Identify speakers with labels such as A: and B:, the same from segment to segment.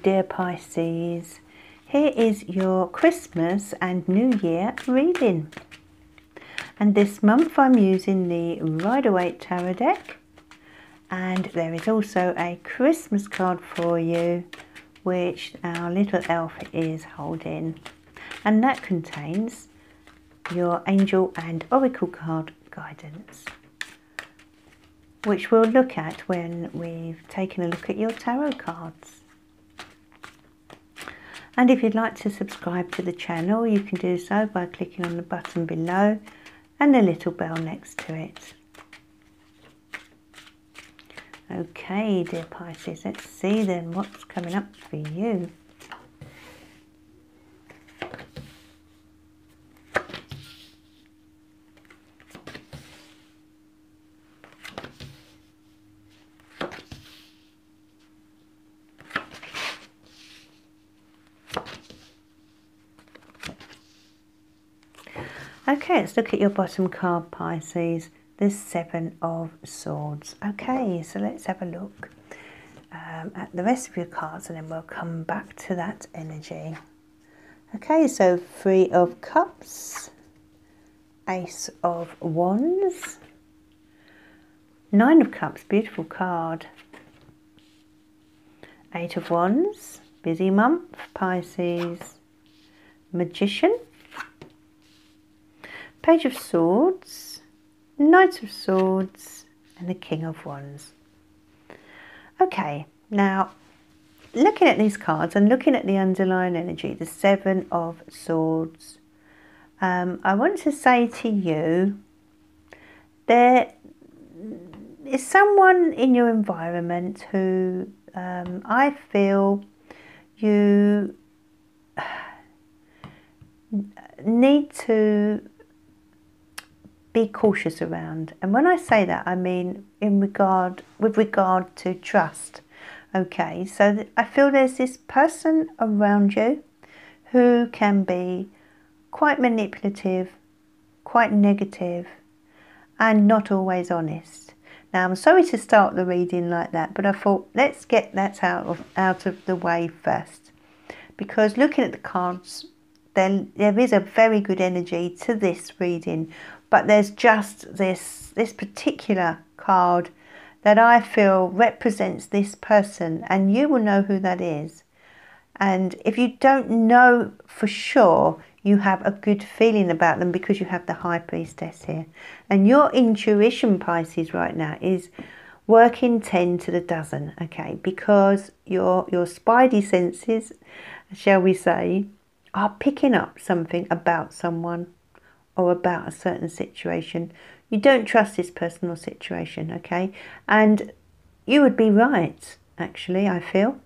A: dear Pisces. Here is your Christmas and New Year reading. And this month I'm using the Rider-Waite Tarot deck. And there is also a Christmas card for you, which our little elf is holding. And that contains your angel and oracle card guidance, which we'll look at when we've taken a look at your tarot cards. And if you'd like to subscribe to the channel, you can do so by clicking on the button below and the little bell next to it. Okay, dear Pisces, let's see then what's coming up for you. Okay, let's look at your bottom card, Pisces, the Seven of Swords. Okay, so let's have a look at the rest of your cards and then we'll come back to that energy. Okay, so Three of Cups, Ace of Wands, Nine of Cups, beautiful card, Eight of Wands, busy month, Pisces, Magician, Page of Swords, Knight of Swords, and the King of Wands. Okay, now looking at these cards and looking at the underlying energy, the Seven of Swords, I want to say to you, there is someone in your environment who I feel you need to be cautious around. And when I say that, I mean with regard to trust. Okay, so I feel there's this person around you who can be quite manipulative, quite negative, and not always honest. Now, I'm sorry to start the reading like that, but I thought let's get that out of the way first, because looking at the cards, there is a very good energy to this reading. But there's just this particular card that I feel represents this person, and you will know who that is. And if you don't know for sure, you have a good feeling about them because you have the High Priestess here. And your intuition, Pisces, right now is working 10 to the dozen, okay? Because your spidey senses, shall we say, are picking up something about someone or about a certain situation. You don't trust this person or situation, okay? And you would be right, actually, I feel.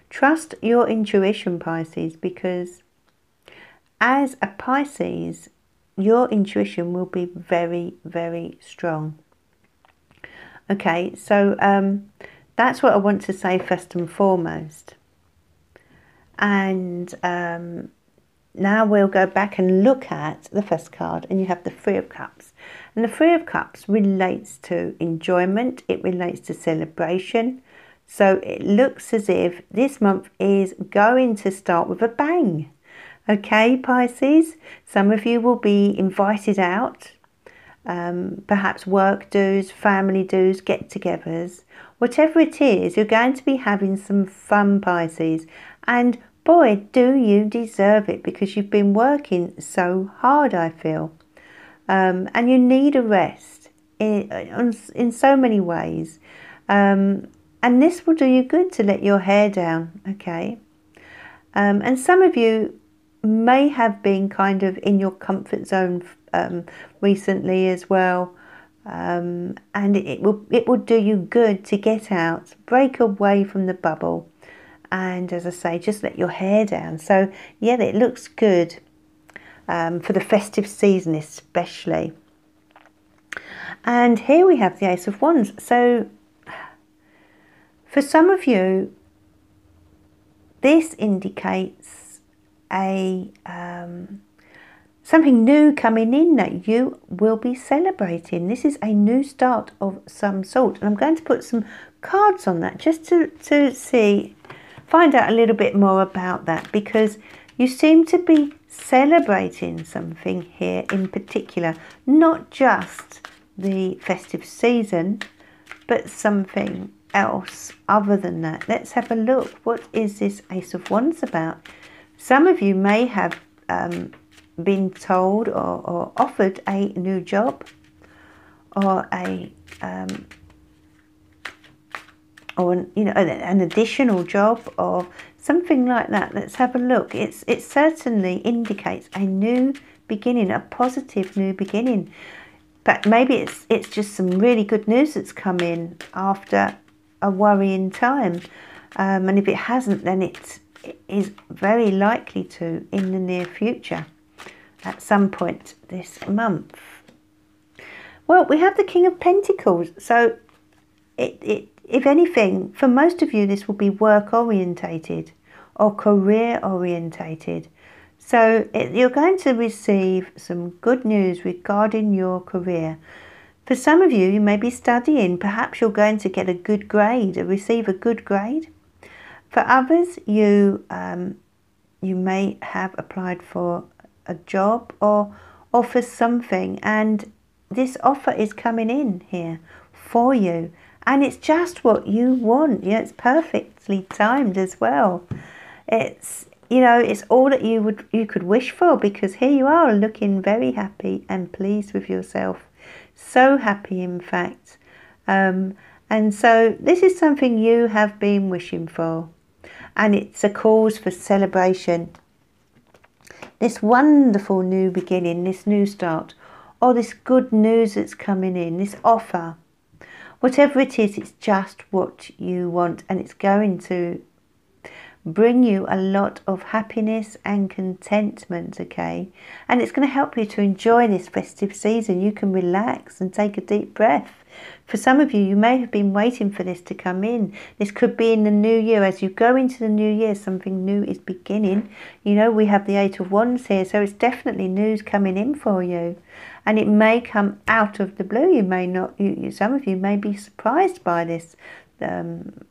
A: Trust your intuition, Pisces, because as a Pisces, your intuition will be very, very strong. Okay, so that's what I want to say first and foremost. And now we'll go back and look at the first card, and you have the Three of Cups. And the Three of Cups relates to enjoyment, it relates to celebration. So it looks as if this month is going to start with a bang. Okay, Pisces, some of you will be invited out, perhaps work dues, family dues, get-togethers. Whatever it is, you're going to be having some fun, Pisces. And boy, do you deserve it, because you've been working so hard, I feel. And you need a rest in so many ways. And this will do you good to let your hair down, okay? And some of you may have been kind of in your comfort zone recently as well. And it will do you good to get out, break away from the bubble. And as I say, just let your hair down. So yeah, it looks good for the festive season especially. And here we have the Ace of Wands. So for some of you, this indicates something new coming in that you will be celebrating. This is a new start of some sort. And I'm going to put some cards on that just to see find out a little bit more about that, because you seem to be celebrating something here in particular, not just the festive season, but something else other than that. Let's have a look. What is this Ace of Wands about? Some of you may have been told or offered a new job, or an additional job, or something like that. Let's have a look. It certainly indicates a new beginning, a positive new beginning. But maybe it's just some really good news that's come in after a worrying time. And if it hasn't, then it is very likely to in the near future, at some point this month. Well, we have the King of Pentacles. So if anything, for most of you, this will be work orientated or career orientated. So you're going to receive some good news regarding your career. For some of you, you may be studying. Perhaps you're going to get a good grade, or receive a good grade. For others, you may have applied for a job or for something, and this offer is coming in here for you. And it's just what you want. Yeah, it's perfectly timed as well. It's, it's all that you could wish for, because here you are looking very happy and pleased with yourself. So happy, in fact. And so this is something you have been wishing for. And it's a cause for celebration. This wonderful new beginning, this new start, or this good news that's coming in, this offer. Whatever it is, it's just what you want, and it's going to bring you a lot of happiness and contentment, okay? And it's going to help you to enjoy this festive season. You can relax and take a deep breath. For some of you, you may have been waiting for this to come in. This could be in the new year. As you go into the new year, something new is beginning. We have the Eight of Wands here, so it's definitely news coming in for you. And it may come out of the blue. You may not. Some of you may be surprised by this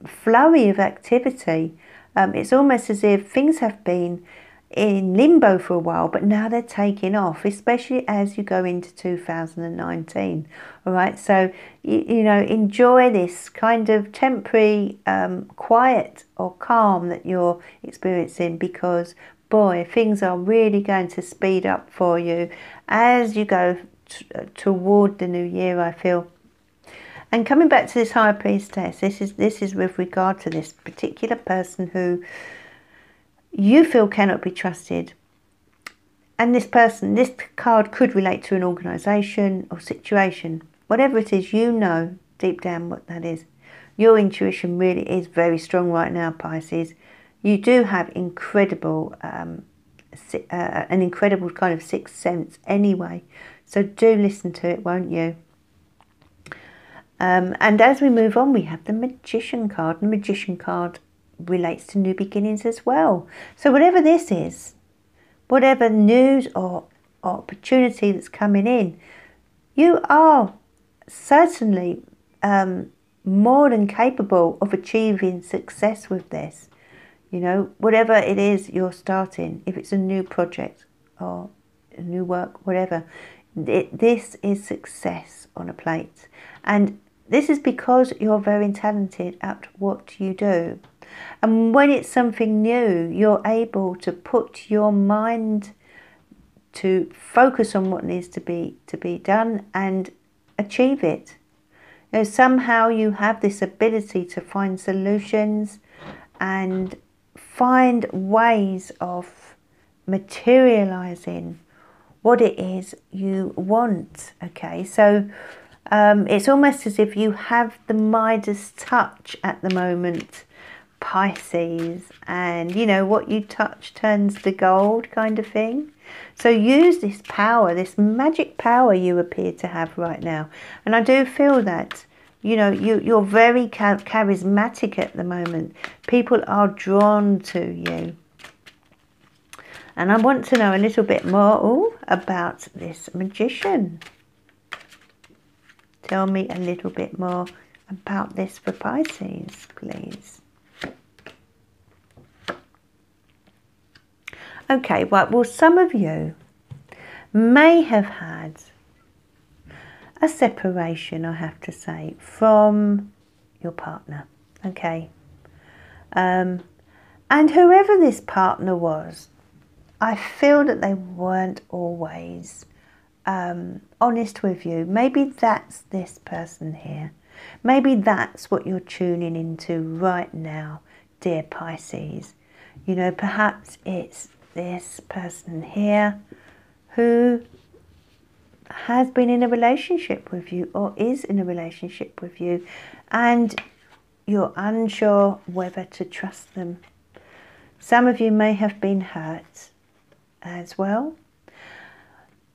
A: flurry of activity. It's almost as if things have been in limbo for a while, but now they're taking off, especially as you go into 2019. All right, so enjoy this kind of temporary quiet or calm that you're experiencing, because boy, things are really going to speed up for you as you go toward the new year, I feel. And coming back to this High Priestess, this is with regard to this particular person who you feel cannot be trusted. And this person, this card could relate to an organisation or situation. Whatever it is, deep down what that is. Your intuition really is very strong right now, Pisces. You do have incredible, an incredible kind of sixth sense anyway. So do listen to it, won't you? And as we move on, we have the Magician card. The Magician card relates to new beginnings as well. So whatever this is, whatever news or opportunity that's coming in, you are certainly more than capable of achieving success with this. Whatever it is you're starting, if it's a new project or a new work, whatever, this is success on a plate. And this is because you're very talented at what you do. And when it's something new, you're able to put your mind to focus on what needs to be done and achieve it. Somehow you have this ability to find solutions and find ways of materializing what it is you want. Okay, so it's almost as if you have the Midas touch at the moment, Pisces, and what you touch turns to gold kind of thing. So use this power, this magic power you appear to have right now. And I do feel that you're very charismatic at the moment. People are drawn to you. And I want to know a little bit more about this Magician. Tell me a little bit more about this for Pisces, please. Okay, well, some of you may have had a separation, I have to say, from your partner, okay? And whoever this partner was, I feel that they weren't always honest with you. Maybe that's this person here. Maybe that's what you're tuning into right now, dear Pisces. You know, perhaps it's this person here who has been in a relationship with you or is in a relationship with you, and you're unsure whether to trust them. Some of you may have been hurt as well.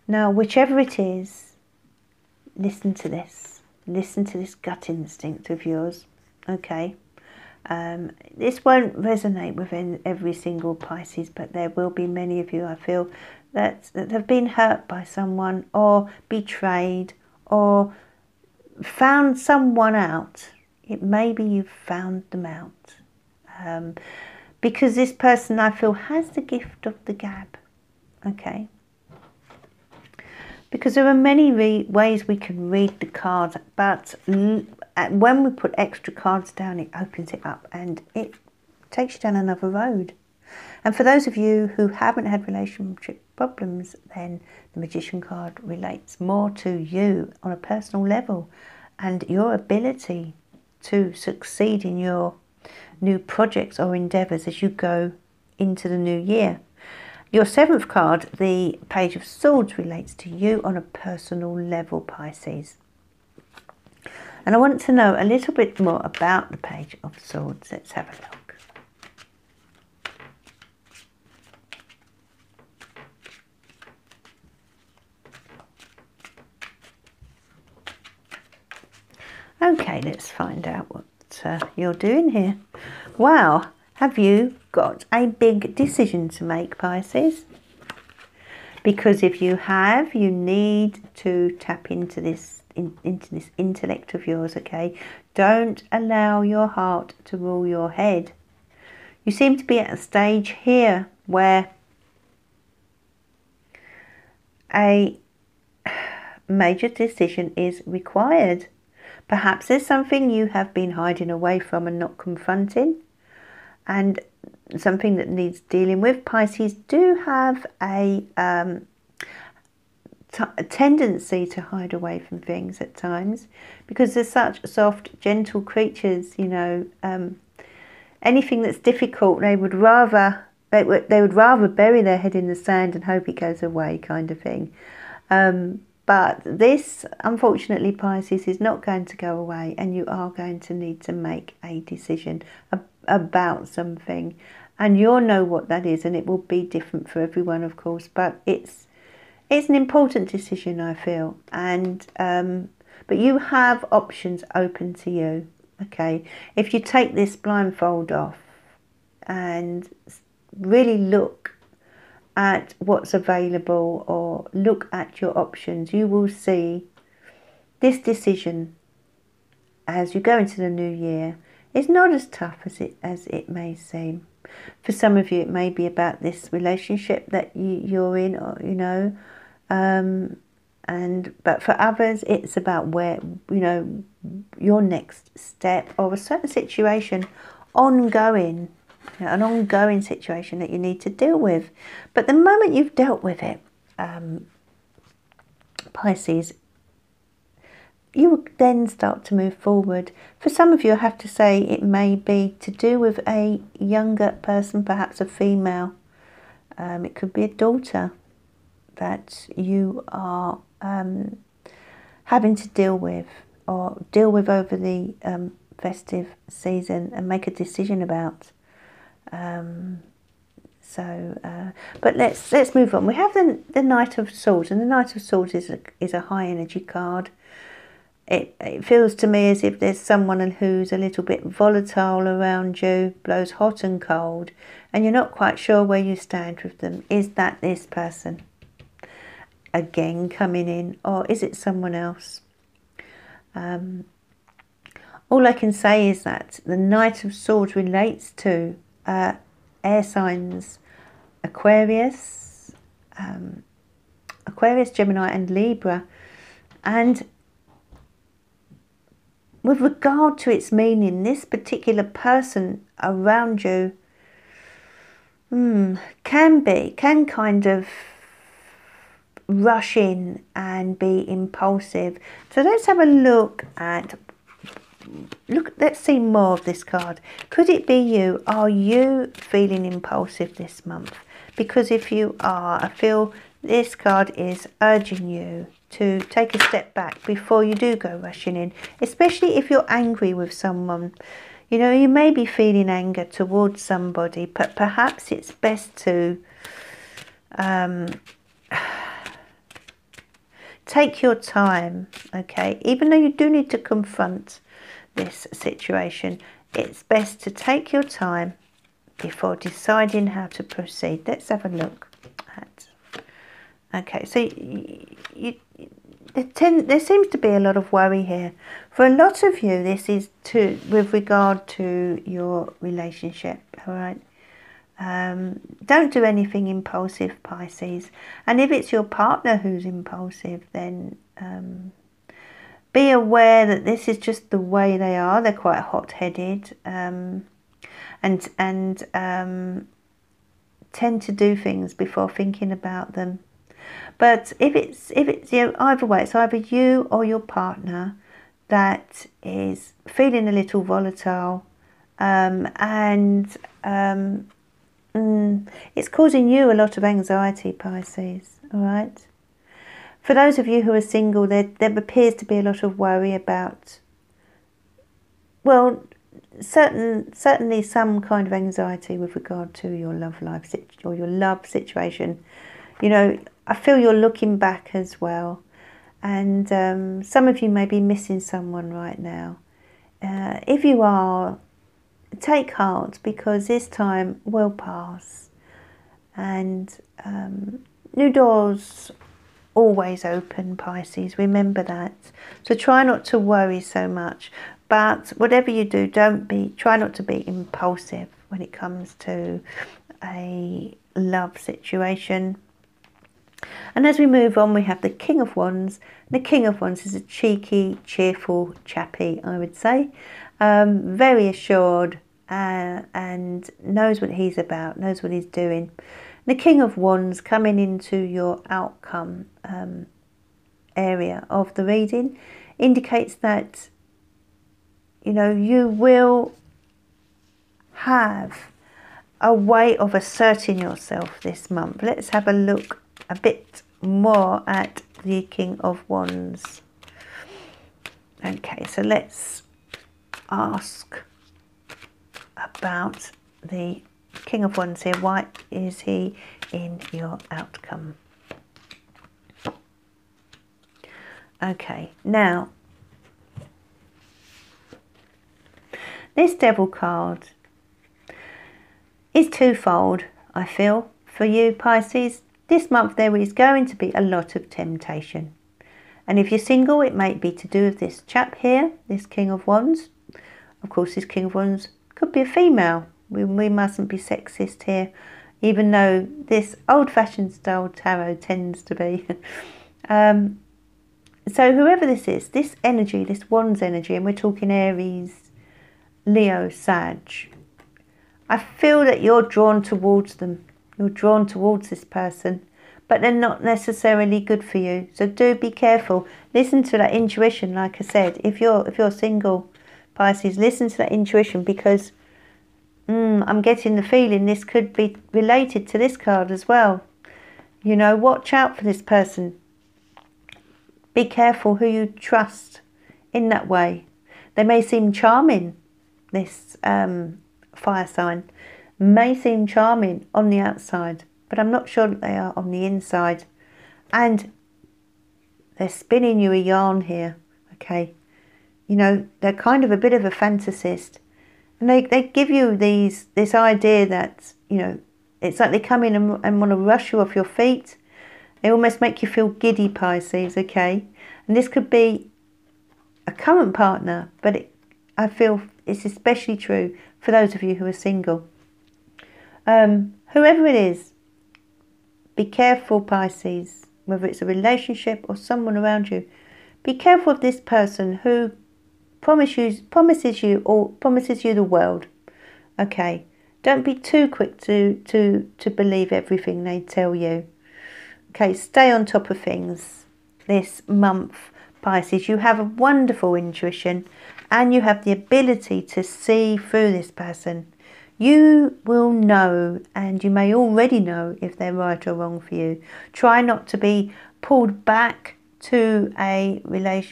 A: Now, whichever it is, listen to this. Listen to this gut instinct of yours, okay? This won't resonate with every single Pisces, but there will be many of you, I feel, that have been hurt by someone or betrayed or found someone out. It maybe you've found them out. Because this person, I feel, has the gift of the gab, okay? Because there are many ways we can read the cards, but when we put extra cards down, it opens it up and it takes you down another road. And for those of you who haven't had relationship problems, then the Magician card relates more to you on a personal level and your ability to succeed in your new projects or endeavours as you go into the new year. Your 7th card, the Page of Swords, relates to you on a personal level, Pisces. And I want to know a little bit more about the Page of Swords. Let's have a look. Okay, let's find out what you're doing here. Wow, have you got a big decision to make, Pisces? Because if you have, you need to tap into this intellect of yours, okay? Don't allow your heart to rule your head. You seem to be at a stage here where a major decision is required. Perhaps there's something you have been hiding away from and not confronting, and something that needs dealing with. Pisces do have a tendency to hide away from things at times because they're such soft, gentle creatures, you know. Anything that's difficult, they would rather bury their head in the sand and hope it goes away, kind of thing. But this, unfortunately, Pisces, is not going to go away, and you are going to need to make a decision about something, and you'll know what that is, and it will be different for everyone, of course, but it's an important decision, I feel, and but you have options open to you, okay? If you take this blindfold off and really look at what's available or look at your options, you will see this decision as you go into the new year is not as tough as it may seem. For some of you, it may be about this relationship that you're in, or you know, but for others, it's about where, you know, your next step or a certain situation, ongoing. You know, an ongoing situation that you need to deal with. But the moment you've dealt with it, Pisces, you will then start to move forward. For some of you, I have to say, it may be to do with a younger person, perhaps a female. It could be a daughter that you are having to deal with over the festive season and make a decision about. But let's move on. We have the Knight of Swords, and the Knight of Swords is a high energy card. It feels to me as if there's someone who's a little bit volatile around you, blows hot and cold, and you're not quite sure where you stand with them. Is that this person again coming in, or is it someone else? All I can say is that the Knight of Swords relates to air signs, Aquarius, Aquarius, Gemini and Libra. And with regard to its meaning, this particular person around you can kind of rush in and be impulsive. So let's have a look, let's see more of this card. Could it be you? Are you feeling impulsive this month? Because if you are, I feel this card is urging you to take a step back before you do go rushing in, especially if you're angry with someone. You know, you may be feeling anger towards somebody, but perhaps it's best to take your time, okay? Even though you do need to confront this situation, it's best to take your time before deciding how to proceed. Let's have a look at. Okay, so there seems to be a lot of worry here. For a lot of you, this is with regard to your relationship, all right? Don't do anything impulsive, Pisces. And if it's your partner who's impulsive, then be aware that this is just the way they are. They're quite hot-headed and tend to do things before thinking about them. But if it's either way, it's either you or your partner that is feeling a little volatile, and it's causing you a lot of anxiety, Pisces. All right. For those of you who are single, there appears to be a lot of worry about, well, certainly some kind of anxiety with regard to your love life or your love situation. You know, I feel you're looking back as well, and some of you may be missing someone right now. If you are, take heart, because this time will pass, and new doors always open, Pisces. Remember that. So try not to worry so much. But whatever you do, try not to be impulsive when it comes to a love situation. And as we move on, we have the King of Wands. The King of Wands is a cheeky, cheerful chappy, I would say. Very assured and knows what he's about, knows what he's doing. The King of Wands coming into your outcome area of the reading indicates that, you know, you will have a way of asserting yourself this month. Let's have a look a bit more at the King of Wands. Okay, so let's ask about the King of Wands here. Why is he in your outcome? Okay, now this Devil card is twofold, I feel, for you, Pisces. This month there is going to be a lot of temptation. And if you're single, it might be to do with this chap here, this King of Wands. Of course, this King of Wands could be a female. We mustn't be sexist here, even though this old-fashioned style tarot tends to be. So whoever this is, this energy, this Wands energy, and we're talking Aries, Leo, Sag, I feel that you're drawn towards them. You're drawn towards this person, but they're not necessarily good for you. So do be careful. Listen to that intuition, like I said. If you're single, Pisces, listen to that intuition, because I'm getting the feeling this could be related to this card as well. You know, watch out for this person. Be careful who you trust in that way. They may seem charming, this fire sign. May seem charming on the outside, but I'm not sure that they are on the inside. And they're spinning you a yarn here, okay? You know, they're kind of a bit of a fantasist. And they give you this idea that, you know, it's like they come in and want to rush you off your feet. They almost make you feel giddy, Pisces, okay? And this could be a current partner, but I feel it's especially true for those of you who are single. Whoever it is, be careful, Pisces, whether it's a relationship or someone around you. Be careful of this person who promises you the world. Okay, don't be too quick to believe everything they tell you. Okay, stay on top of things this month, Pisces. You have a wonderful intuition and you have the ability to see through this person. You will know, and you may already know, if they're right or wrong for you. Try not to be pulled back to a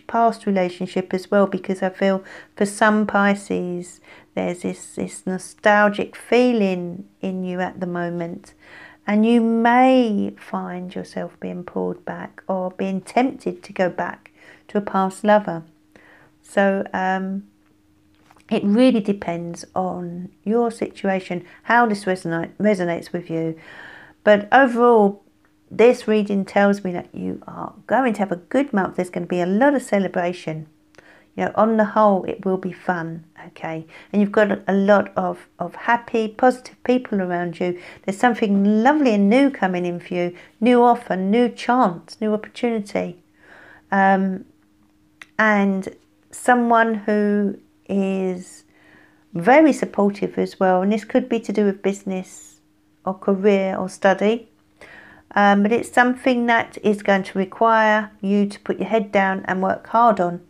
A: past relationship as well, because I feel for some Pisces there's this nostalgic feeling in you at the moment, and you may find yourself being pulled back or being tempted to go back to a past lover. So it really depends on your situation, how this resonates with you. But overall, this reading tells me that you are going to have a good month. There's going to be a lot of celebration. You know, on the whole, it will be fun, okay? And you've got a lot of happy, positive people around you. There's something lovely and new coming in for you. New offer, new chance, new opportunity. And someone who is very supportive as well. And this could be to do with business or career or study. But it's something that is going to require you to put your head down and work hard on.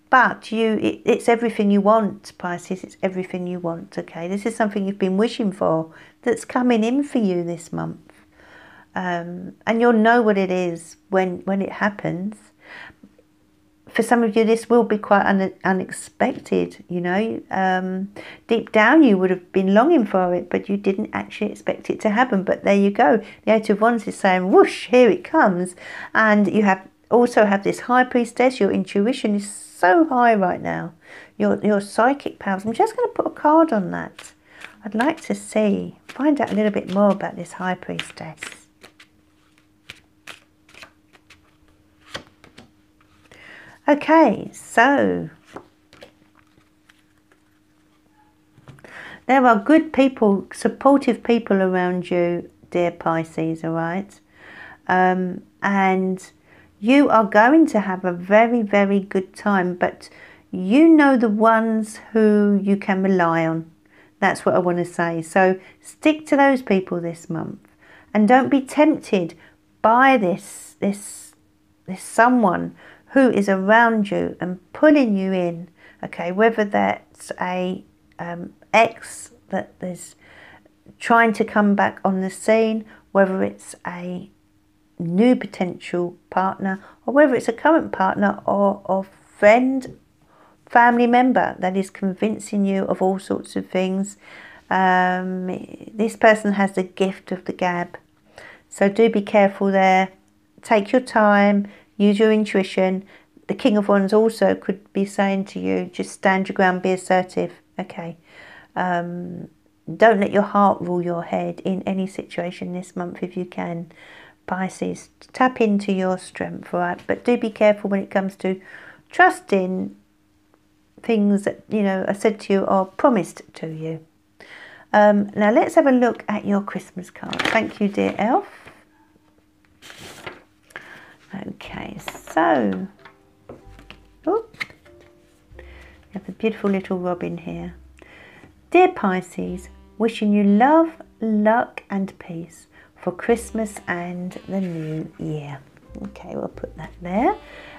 A: But it's everything you want, Pisces. It's everything you want, okay? This is something you've been wishing for that's coming in for you this month. And you'll know what it is when it happens. For some of you, this will be quite unexpected, you know. Deep down, you would have been longing for it, but you didn't actually expect it to happen. But there you go. The Eight of Wands is saying, whoosh, here it comes. And you also have this High Priestess. Your intuition is so high right now. Your psychic powers. I'm just going to put a card on that. I'd like to find out a little bit more about this High Priestess. Okay, so there are good people, supportive people around you, dear Pisces, all right? And you are going to have a very, very good time, but you know the ones who you can rely on. That's what I want to say. So stick to those people this month, and don't be tempted by this someone who is around you and pulling you in, okay, whether that's a ex that is trying to come back on the scene, whether it's a new potential partner, or whether it's a current partner or friend, family member that is convincing you of all sorts of things. This person has the gift of the gab, so do be careful there. Take your time. Use your intuition. The King of Wands also could be saying to you, just stand your ground, be assertive. Okay. Don't let your heart rule your head in any situation this month if you can. Pisces, tap into your strength, all right? But do be careful when it comes to trusting things that, you know, are said to you or promised to you. Now let's have a look at your Christmas card. Thank you, dear elf. Okay, so you have a beautiful little robin here. Dear Pisces, wishing you love, luck and peace for Christmas and the new year. Okay, we'll put that there.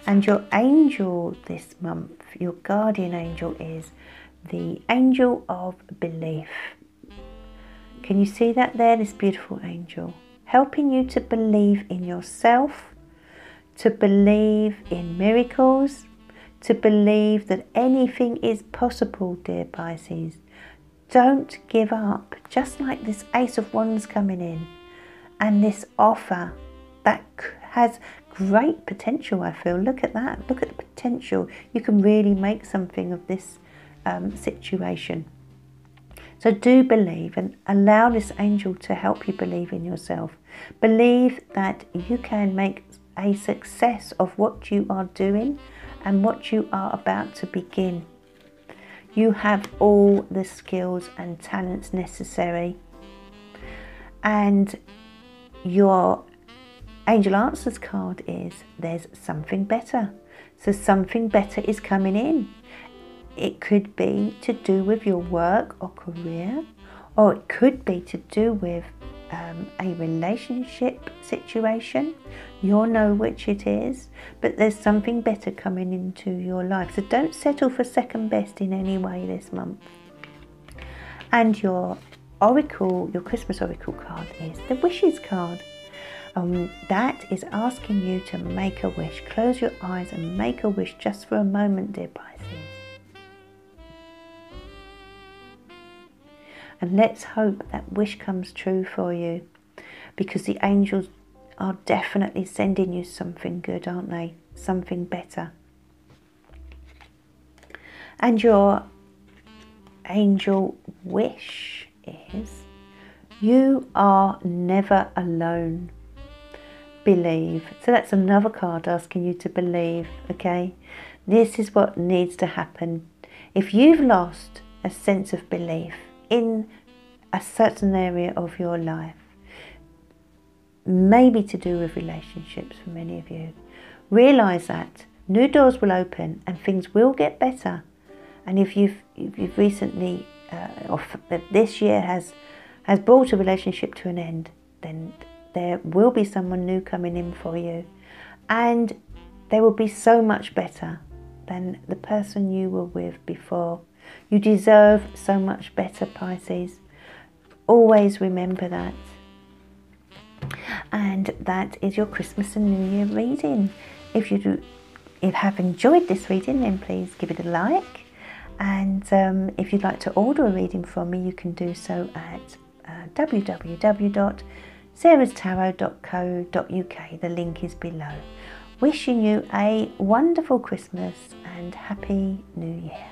A: And your angel this month, your guardian angel, is the angel of belief. Can you see that there, this beautiful angel? Helping you to believe in yourself, to believe in miracles, to believe that anything is possible, dear Pisces. Don't give up. Just like this Ace of Wands coming in and this offer that has great potential, I feel. Look at that. Look at the potential. You can really make something of this situation. So do believe and allow this angel to help you believe in yourself. Believe that you can make a success of what you are doing and what you are about to begin. You have all the skills and talents necessary, and your Angel Answers card is there's something better. So something better is coming in. It could be to do with your work or career, or it could be to do with a relationship situation. You'll know which it is, but there's something better coming into your life. So don't settle for second best in any way this month. And your oracle, your Christmas oracle card is the wishes card. That is asking you to make a wish. Close your eyes and make a wish just for a moment, dear Pisces. And let's hope that wish comes true for you, because the angels are definitely sending you something good, aren't they? Something better. And your angel wish is you are never alone. Believe. So that's another card asking you to believe, okay? This is what needs to happen. If you've lost a sense of belief in a certain area of your life, maybe to do with relationships for many of you, realize that new doors will open and things will get better. And if you've recently or this year has brought a relationship to an end, then there will be someone new coming in for you, and they will be so much better than the person you were with before. You deserve so much better, Pisces. Always remember that. And that is your Christmas and New Year reading. If you have enjoyed this reading, then please give it a like. And if you'd like to order a reading from me, you can do so at www.sarahstarot.co.uk. The link is below. Wishing you a wonderful Christmas and Happy New Year.